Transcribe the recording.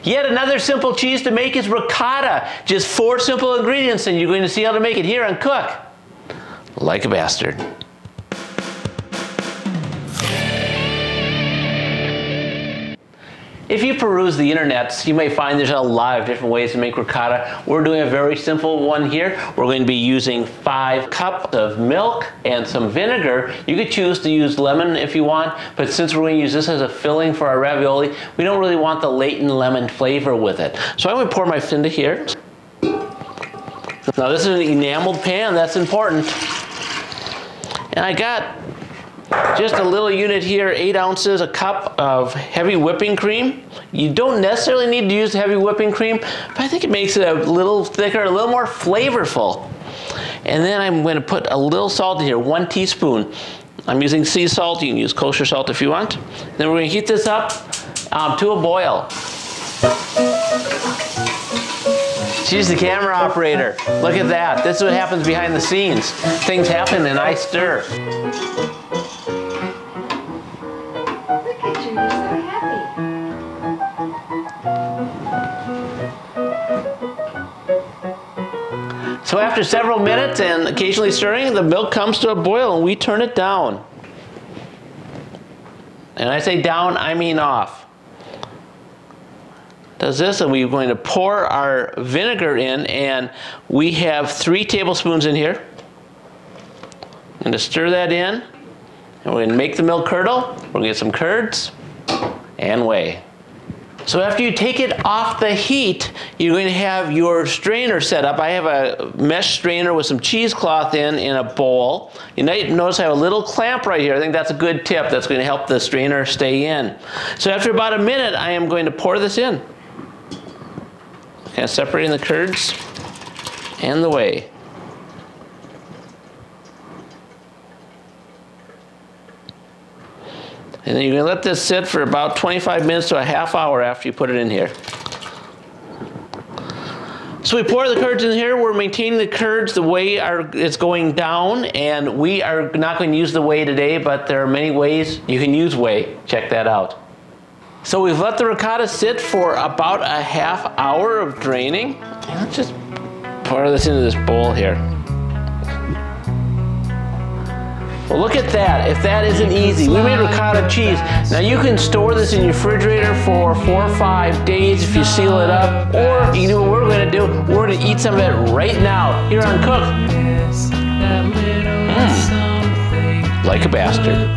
Yet another simple cheese to make is ricotta. Just 4 simple ingredients, and you're going to see how to make it here on Cook Like a Bastard. If you peruse the internet, you may find there's a lot of different ways to make ricotta. We're doing a very simple one here. We're going to be using 5 cups of milk and some vinegar. You could choose to use lemon if you want, but since we're going to use this as a filling for our ravioli, we don't really want the latent lemon flavor with it. So I'm going to pour my into here. Now this is an enameled pan, that's important. And I got just a little unit here, 8 ounces, a cup of heavy whipping cream. You don't necessarily need to use heavy whipping cream, but I think it makes it a little thicker, a little more flavorful. And then I'm going to put a little salt in here, 1 teaspoon. I'm using sea salt, you can use kosher salt if you want. Then we're going to heat this up to a boil. She's the camera operator. Look at that. This is what happens behind the scenes. Things happen and I stir. So after several minutes and occasionally stirring, the milk comes to a boil and we turn it down. And I say down, I mean off. Does this, and we're going to pour our vinegar in, and we have 3 tablespoons in here. I'm going to stir that in, and we're going to make the milk curdle. We're going to get some curds and whey. So after you take it off the heat, you're going to have your strainer set up. I have a mesh strainer with some cheesecloth in a bowl. You notice I have a little clamp right here. I think that's a good tip. That's going to help the strainer stay in. So after about a minute, I am going to pour this in. Kind of separating the curds and the whey. And then you're going to let this sit for about 25 minutes to a half hour after you put it in here. So we pour the curds in here. We're maintaining the curds. The whey is going down, and we are not going to use the whey today, but there are many ways you can use whey. Check that out. So we've let the ricotta sit for about a half hour of draining. Let's just pour this into this bowl here. Well, look at that. If that isn't easy. We made ricotta cheese. Now you can store this in your refrigerator for 4 or 5 days if you seal it up, or you can do what we're going to do. We're going to eat some of it right now here on Cook Like a Bastard.